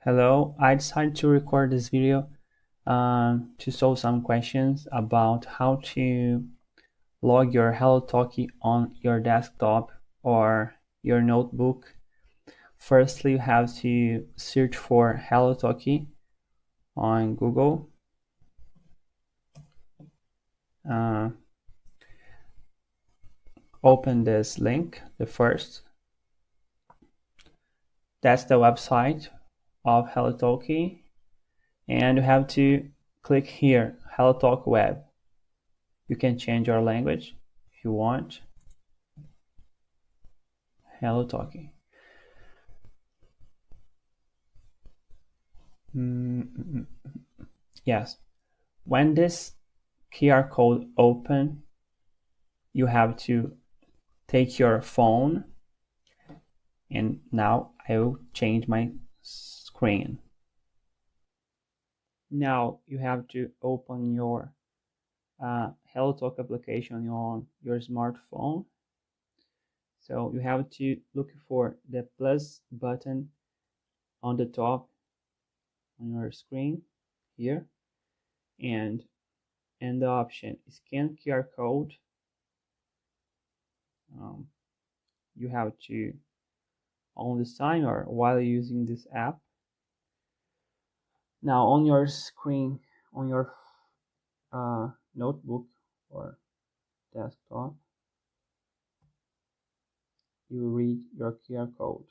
Hello, I decided to record this video to solve some questions about how to log your Hellotalk on your desktop or your notebook. Firstly, you have to search for Hellotalk on Google. Open this link, the first. That's the website of Hellotalk, and you have to click here, Hellotalk Web. You can change your language if you want. Hellotalk. Yes. When this QR code open, you have to take your phone, and now I will change my screen. Now you have to open your Hellotalk application on your smartphone. So you have to look for the plus button on the top on your screen here, and the option scan QR code. You have to on this time or while using this app. Now on your screen, on your notebook or desktop, you read your QR code.